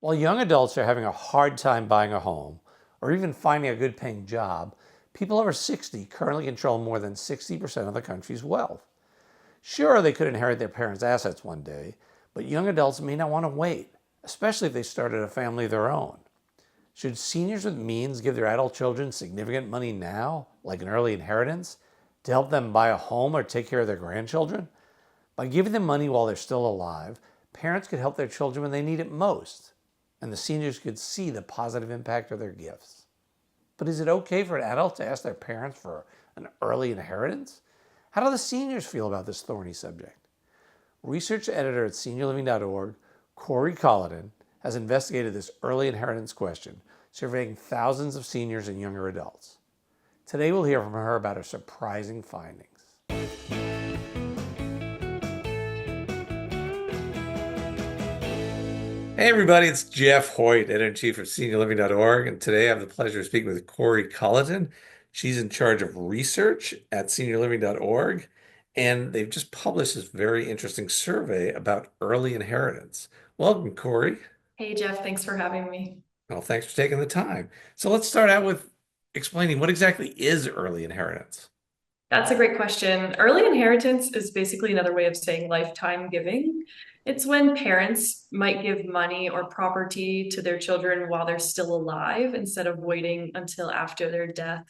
While young adults are having a hard time buying a home or even finding a good paying job, people over 60 currently control more than 60% of the country's wealth. Sure, they could inherit their parents' assets one day, but young adults may not want to wait, especially if they started a family of their own. Should seniors with means give their adult children significant money now, like an early inheritance, to help them buy a home or take care of their grandchildren? By giving them money while they're still alive, parents could help their children when they need it most, and the seniors could see the positive impact of their gifts. But is it okay for an adult to ask their parents for an early inheritance? How do the seniors feel about this thorny subject? Research editor at SeniorLiving.org, Corie Colliton, has investigated this early inheritance question, surveying thousands of seniors and younger adults. Today we'll hear from her about her surprising findings. Hey everybody, it's Jeff Hoyt, editor-in-chief of SeniorLiving.org, and today I have the pleasure of speaking with Corie Colliton. She's in charge of research at SeniorLiving.org, and they've just published this very interesting survey about early inheritance. Welcome, Corie. Hey Jeff, thanks for having me. Well, thanks for taking the time. So let's start out with explaining what exactly is early inheritance. That's a great question. Early inheritance is basically another way of saying lifetime giving. It's when parents might give money or property to their children while they're still alive instead of waiting until after their death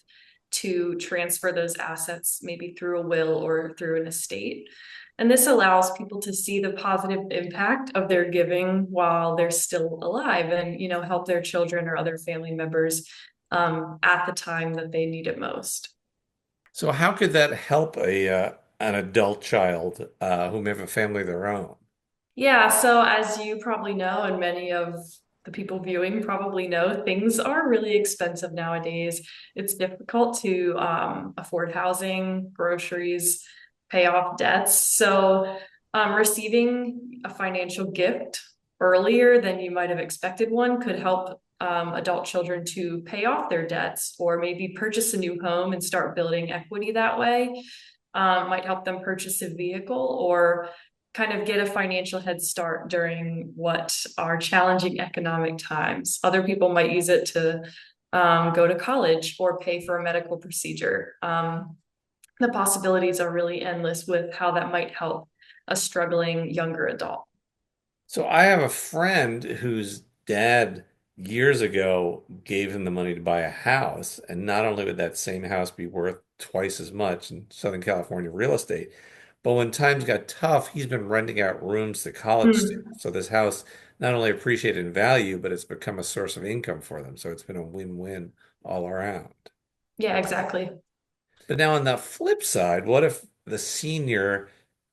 to transfer those assets, maybe through a will or through an estate. And this allows people to see the positive impact of their giving while they're still alive and, help their children or other family members at the time that they need it most. So how could that help an adult child who may have a family of their own? Yeah, so as you probably know, and many of the people viewing probably know, things are really expensive nowadays. It's difficult to afford housing, groceries, pay off debts. So, receiving a financial gift earlier than you might have expected one could help adult children to pay off their debts or maybe purchase a new home and start building equity that way. Might help them purchase a vehicle or kind of get a financial head start during what are challenging economic times. Other people might use it to go to college or pay for a medical procedure. The possibilities are really endless with how that might help a struggling younger adult. So I have a friend whose dad years ago gave him the money to buy a house, and not only would that same house be worth twice as much in Southern California real estate, but when times got tough, he's been renting out rooms to college Hmm. students. So this house not only appreciated in value, but it's become a source of income for them. So it's been a win-win all around. Yeah, exactly. But now on the flip side, what if the senior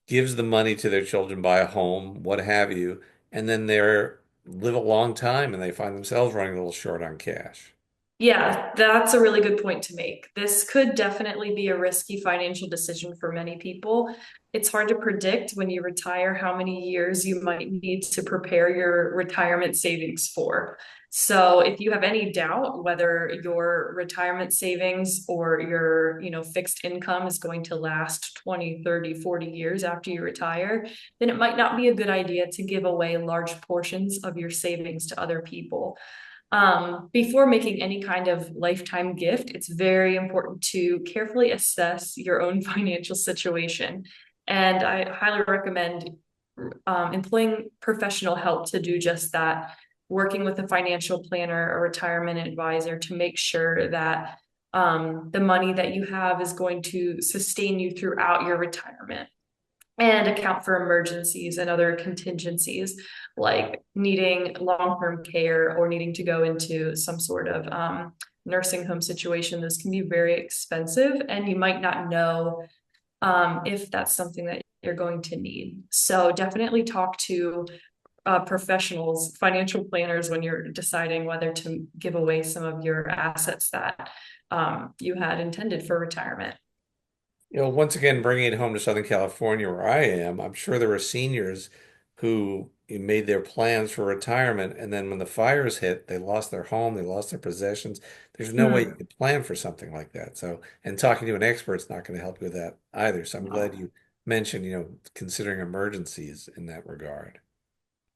gives the money to their children, buy a home, what have you, and then they're live a long time and they find themselves running a little short on cash? Yeah, that's a really good point to make. This could definitely be a risky financial decision for many people. It's hard to predict when you retire how many years you might need to prepare your retirement savings for. So, if you have any doubt whether your retirement savings or your, fixed income is going to last 20, 30, 40 years after you retire, then it might not be a good idea to give away large portions of your savings to other people. Before making any kind of lifetime gift, it's very important to carefully assess your own financial situation. And I highly recommend employing professional help to do just that, working with a financial planner or retirement advisor to make sure that the money that you have is going to sustain you throughout your retirement and account for emergencies and other contingencies like needing long-term care or needing to go into some sort of nursing home situation. This can be very expensive and you might not know if that's something that you're going to need. So definitely talk to professionals, financial planners, when you're deciding whether to give away some of your assets that you had intended for retirement. Once again, bringing it home to Southern California where I am, I'm sure there are seniors who made their plans for retirement, and then when the fires hit, they lost their home, they lost their possessions. There's no way you Hmm. could plan for something like that. So, and talking to an expert's not going to help you with that either. So I'm glad you mentioned, considering emergencies in that regard.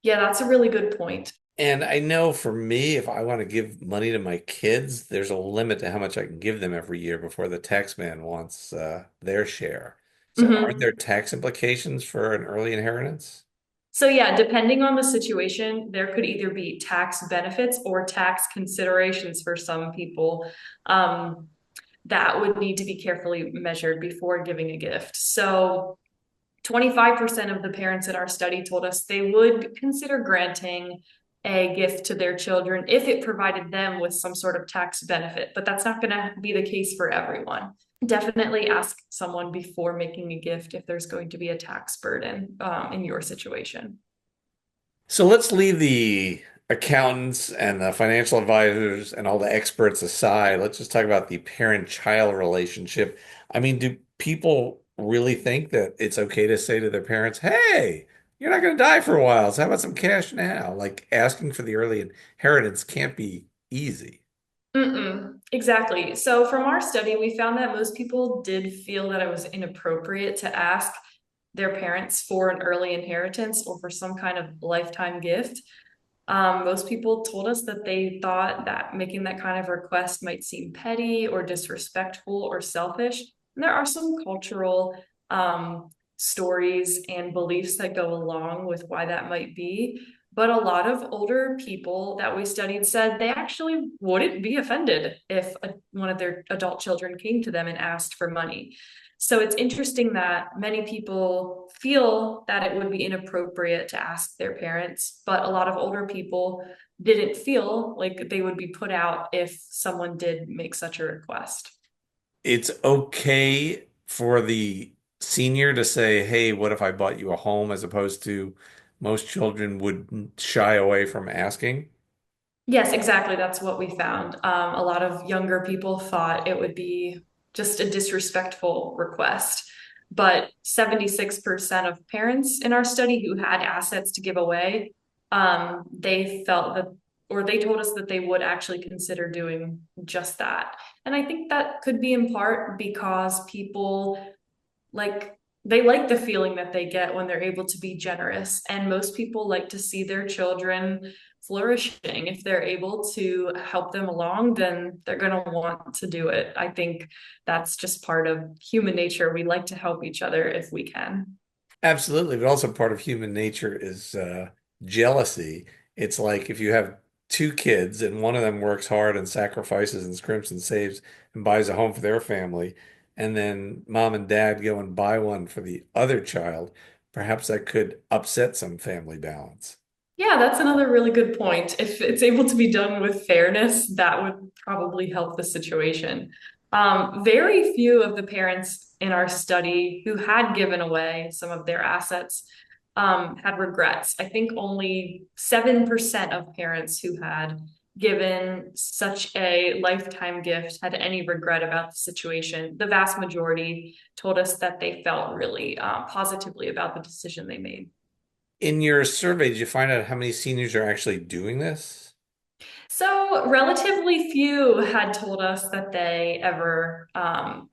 Yeah, that's a really good point. And I know for me, if I want to give money to my kids, there's a limit to how much I can give them every year before the tax man wants their share. So aren't Mhm. there tax implications for an early inheritance? So yeah, depending on the situation, there could either be tax benefits or tax considerations for some people. Um, that would need to be carefully measured before giving a gift. So 25% of the parents in our study told us they would consider granting a gift to their children if it provided them with some sort of tax benefit, but that's not going to be the case for everyone. Definitely ask someone before making a gift if there's going to be a tax burden in your situation. So let's leave the accountants and the financial advisors and all the experts aside. Let's just talk about the parent-child relationship. I mean, do people really think that it's okay to say to their parents, "Hey, you're not going to die for a while, so how about some cash now?" Like asking for the early inheritance can't be easy. Mm-mm, exactly. So from our study, we found that most people did feel that it was inappropriate to ask their parents for an early inheritance or for some kind of lifetime gift. Most people told us that they thought that making that kind of request might seem petty or disrespectful or selfish. And there are some cultural stories and beliefs that go along with why that might be. But a lot of older people that we studied said they actually wouldn't be offended if one of their adult children came to them and asked for money. So it's interesting that many people feel that it would be inappropriate to ask their parents, but a lot of older people didn't feel like they would be put out if someone did make such a request. It's okay for the senior to say, "Hey, what if I bought you a home?" as opposed to most children would shy away from asking. Yes, exactly. That's what we found. A lot of younger people thought it would be just a disrespectful request. But 76% of parents in our study who had assets to give away, they felt that, or they told us that they would actually consider doing just that. And I think that could be in part because people like they like the feeling that they get when they're able to be generous. And most people like to see their children flourishing. If they're able to help them along, then they're going to want to do it. I think that's just part of human nature. We like to help each other if we can. Absolutely, but also part of human nature is jealousy. It's like if you have two kids and one of them works hard and sacrifices and scrimps and saves and buys a home for their family, and then mom and dad go and buy one for the other child, perhaps that could upset some family balance. Yeah, that's another really good point. If it's able to be done with fairness, that would probably help the situation. Very few of the parents in our study who had given away some of their assets had regrets. I think only 7% of parents who had given such a lifetime gift had any regret about the situation. The vast majority told us that they felt really positively about the decision they made. In your survey, did you find out how many seniors are actually doing this? So, relatively few had told us that they ever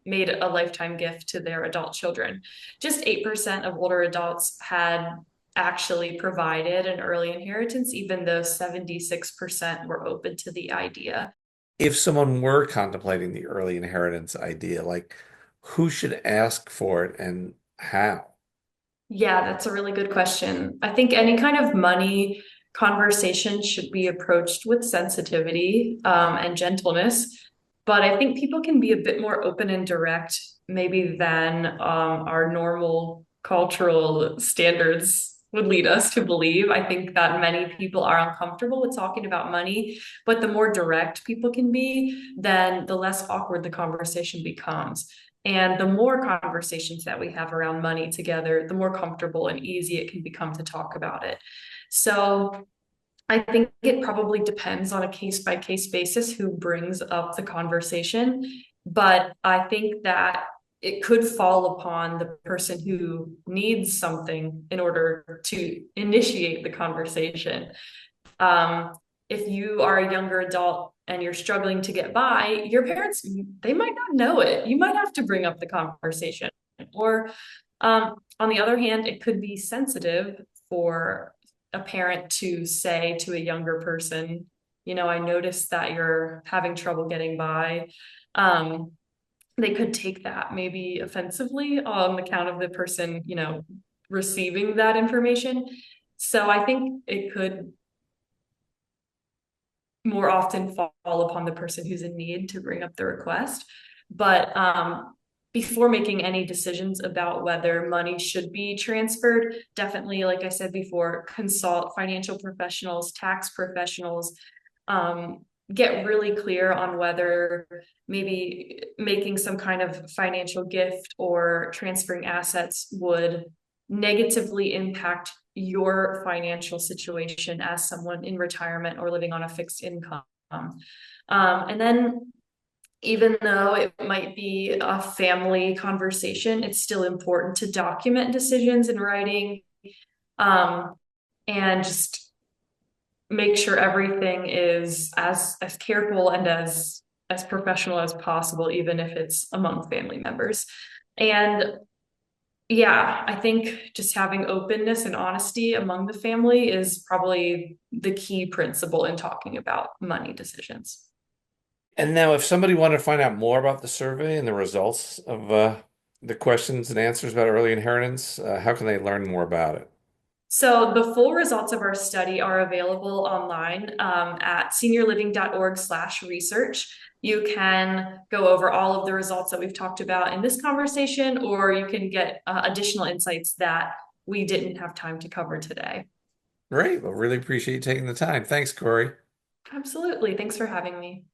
made a lifetime gift to their adult children. Just 8% of older adults had actually provided an early inheritance, even though 76% were open to the idea. If someone were contemplating the early inheritance idea, like who should ask for it and how? Yeah, that's a really good question. I think any kind of money conversation should be approached with sensitivity and gentleness. But I think people can be a bit more open and direct, maybe than our normal cultural standards would lead us to believe. I think that many people are uncomfortable with talking about money, but the more direct people can be, then the less awkward the conversation becomes. And the more conversations that we have around money together, the more comfortable and easy it can become to talk about it. So I think it probably depends on a case by case basis who brings up the conversation. But I think that it could fall upon the person who needs something in order to initiate the conversation. Um, if you are a younger adult and you're struggling to get by, your parents, they might not know it. You might have to bring up the conversation. Or on the other hand, it could be sensitive for a parent to say to a younger person, I noticed that you're having trouble getting by. Um, they could take that maybe offensively on account of the person, receiving that information. So I think it could more often fall upon the person who's in need to bring up the request. But before making any decisions about whether money should be transferred, definitely, like I said before, consult financial professionals, tax professionals, get really clear on whether maybe making some kind of financial gift or transferring assets would negatively impact your financial situation as someone in retirement or living on a fixed income. And then even though it might be a family conversation, it's still important to document decisions in writing, and just make sure everything is as careful and as professional as possible, even if it's among family members. And yeah, I think just having openness and honesty among the family is probably the key principle in talking about money decisions. And now, if somebody wanted to find out more about the survey and the results of the questions and answers about early inheritance, how can they learn more about it? So the full results of our study are available online at SeniorLiving.Org/research. You can go over all of the results that we've talked about in this conversation, or you can get additional insights that we didn't have time to cover today. Great. Well, really appreciate you taking the time. Thanks, Corie. Absolutely. Thanks for having me.